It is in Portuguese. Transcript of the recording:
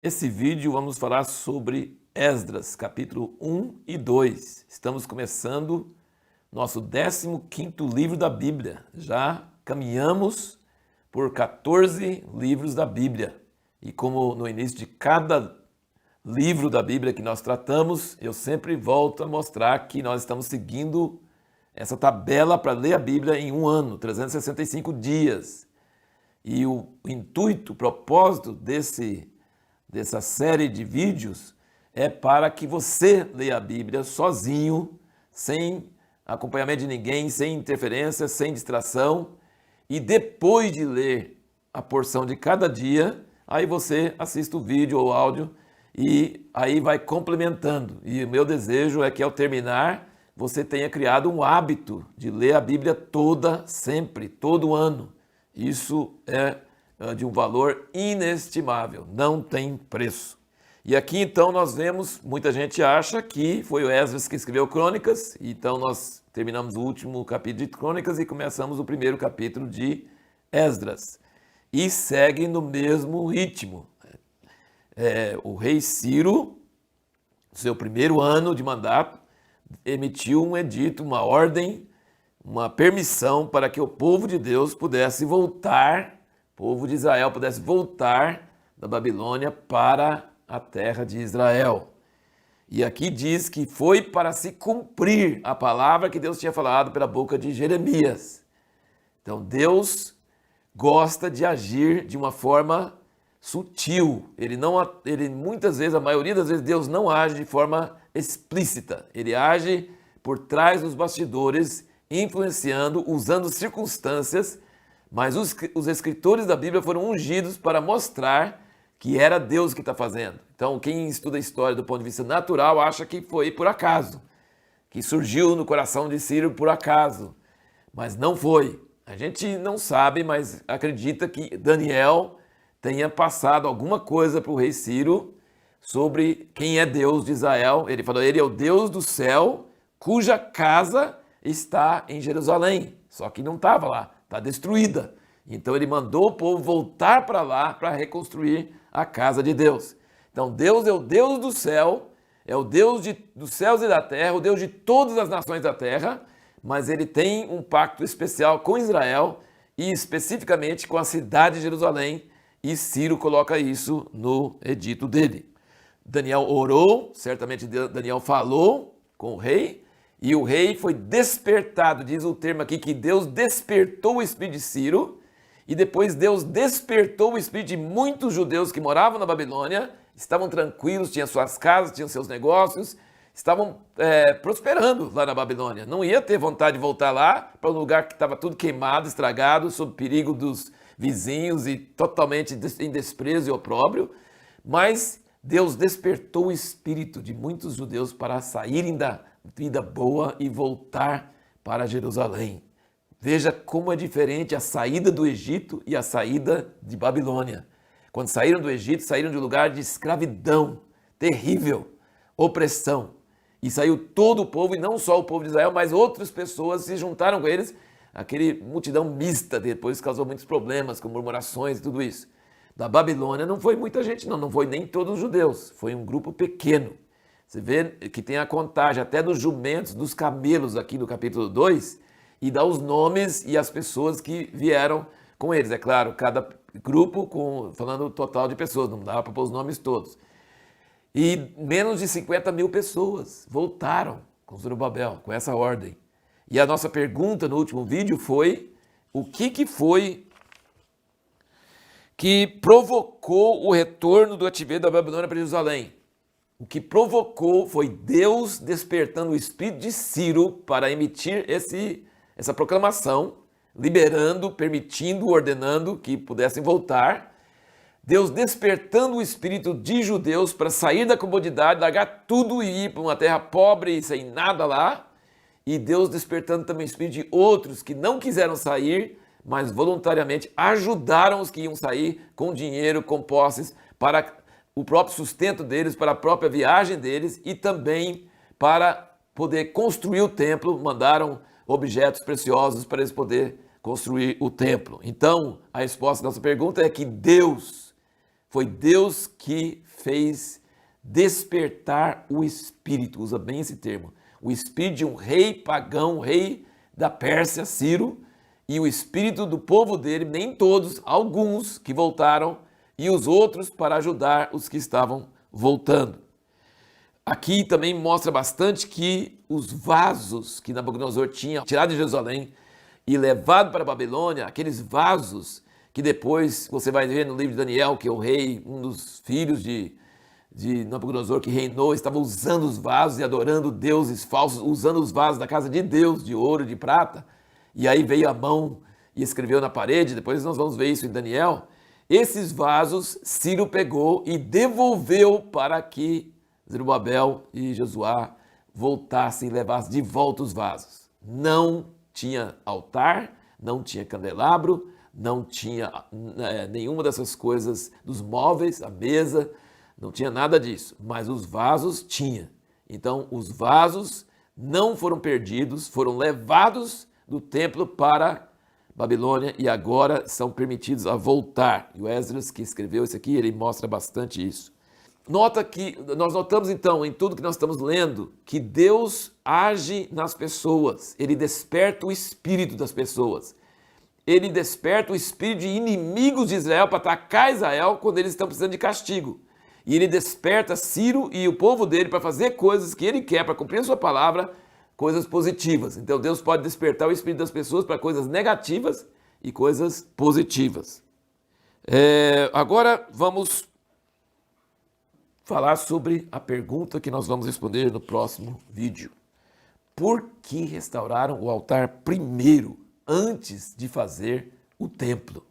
Esse vídeo vamos falar sobre Esdras, capítulo 1 e 2. Estamos começando nosso 15º livro da Bíblia. Já caminhamos por 14 livros da Bíblia. E como no início de cada livro da Bíblia que nós tratamos, eu sempre volto a mostrar que nós estamos seguindo essa tabela para ler a Bíblia em um ano, 365 dias. E o intuito, o propósito dessa série de vídeos é para que você leia a Bíblia sozinho, sem acompanhamento de ninguém, sem interferência, sem distração, e depois de ler a porção de cada dia, aí você assiste o vídeo ou o áudio e aí vai complementando. E o meu desejo é que ao terminar, você tenha criado um hábito de ler a Bíblia toda, sempre, todo ano. Isso é de um valor inestimável, não tem preço. E aqui então nós vemos, muita gente acha que foi o Esdras que escreveu Crônicas, então nós terminamos o último capítulo de Crônicas e começamos o primeiro capítulo de Esdras. E segue no mesmo ritmo. O rei Ciro, seu primeiro ano de mandato, emitiu um edito, uma ordem, uma permissão para que o povo de Deus pudesse voltar, o povo de Israel pudesse voltar da Babilônia para a terra de Israel. E aqui diz que foi para se cumprir a palavra que Deus tinha falado pela boca de Jeremias. Então Deus gosta de agir de uma forma sutil. Ele muitas vezes, a maioria das vezes, Deus não age de forma explícita. Ele age por trás dos bastidores, influenciando, usando circunstâncias, mas os escritores da Bíblia foram ungidos para mostrar que era Deus que está fazendo. Então, quem estuda a história do ponto de vista natural acha que foi por acaso, que surgiu no coração de Ciro por acaso, mas não foi. A gente não sabe, mas acredita que Daniel tenha passado alguma coisa para o rei Ciro sobre quem é Deus de Israel. Ele falou, ele é o Deus do céu, cuja casa está em Jerusalém, só que não estava lá, está destruída. Então ele mandou o povo voltar para lá para reconstruir a casa de Deus. Então Deus é o Deus do céu, é o Deus dos céus e da terra, o Deus de todas as nações da terra, mas ele tem um pacto especial com Israel e especificamente com a cidade de Jerusalém, e Ciro coloca isso no edito dele. Daniel orou, certamente Daniel falou com o rei, e o rei foi despertado, diz o termo aqui, que Deus despertou o espírito de Ciro, e depois Deus despertou o espírito de muitos judeus que moravam na Babilônia, estavam tranquilos, tinham suas casas, tinham seus negócios, estavam prosperando lá na Babilônia. Não ia ter vontade de voltar lá para um lugar que estava tudo queimado, estragado, sob perigo dos vizinhos e totalmente em desprezo e opróbrio, mas Deus despertou o espírito de muitos judeus para saírem da vida boa e voltar para Jerusalém. Veja como é diferente a saída do Egito e a saída de Babilônia. Quando saíram do Egito, saíram de um lugar de escravidão terrível, opressão. E saiu todo o povo, e não só o povo de Israel, mas outras pessoas se juntaram com eles. Aquele multidão mista depois causou muitos problemas, com murmurações e tudo isso. Da Babilônia não foi muita gente não foi nem todos os judeus, foi um grupo pequeno. Você vê que tem a contagem até dos jumentos, dos camelos aqui no capítulo 2, e dá os nomes e as pessoas que vieram com eles. É claro, cada grupo falando o total de pessoas, não dá para pôr os nomes todos. E menos de 50 mil pessoas voltaram com Zorobabel, com essa ordem. E a nossa pergunta no último vídeo foi, o que foi que provocou o retorno do cativeiro da Babilônia para Jerusalém? O que provocou foi Deus despertando o espírito de Ciro para emitir essa proclamação, liberando, permitindo, ordenando que pudessem voltar. Deus despertando o espírito de judeus para sair da comodidade, largar tudo e ir para uma terra pobre e sem nada lá. E Deus despertando também o espírito de outros que não quiseram sair, mas voluntariamente ajudaram os que iam sair com dinheiro, com posses, para o próprio sustento deles, para a própria viagem deles e também para poder construir o templo. Mandaram objetos preciosos para eles poderem construir o templo. Então, a resposta à nossa pergunta é que Deus Foi Deus que fez despertar o espírito, usa bem esse termo, o espírito de um rei pagão, rei da Pérsia, Ciro, e o espírito do povo dele, nem todos, alguns que voltaram, e os outros para ajudar os que estavam voltando. Aqui também mostra bastante que os vasos que Nabucodonosor tinha tirado de Jerusalém e levado para a Babilônia, aqueles vasos que depois você vai ver no livro de Daniel, que é o rei, um dos filhos de Nabucodonosor que reinou, estava usando os vasos e adorando deuses falsos, usando os vasos da casa de Deus, de ouro, de prata. E aí veio a mão e escreveu na parede, depois nós vamos ver isso em Daniel. Esses vasos Ciro pegou e devolveu para que Zerubabel e Josué voltassem e levassem de volta os vasos. Não tinha altar, não tinha candelabro, não tinha nenhuma dessas coisas dos móveis, a mesa, não tinha nada disso, mas os vasos tinha. Então os vasos não foram perdidos, foram levados do templo para Babilônia e agora são permitidos a voltar. E o Esdras, que escreveu isso aqui, ele mostra bastante isso. Nota que nós notamos então em tudo que nós estamos lendo que Deus age nas pessoas, ele desperta o espírito das pessoas. Ele desperta o espírito de inimigos de Israel para atacar Israel quando eles estão precisando de castigo. E ele desperta Ciro e o povo dele para fazer coisas que ele quer, para cumprir a sua palavra, coisas positivas. Então Deus pode despertar o espírito das pessoas para coisas negativas e coisas positivas. Agora vamos falar sobre a pergunta que nós vamos responder no próximo vídeo. Por que restauraram o altar primeiro, antes de fazer o templo?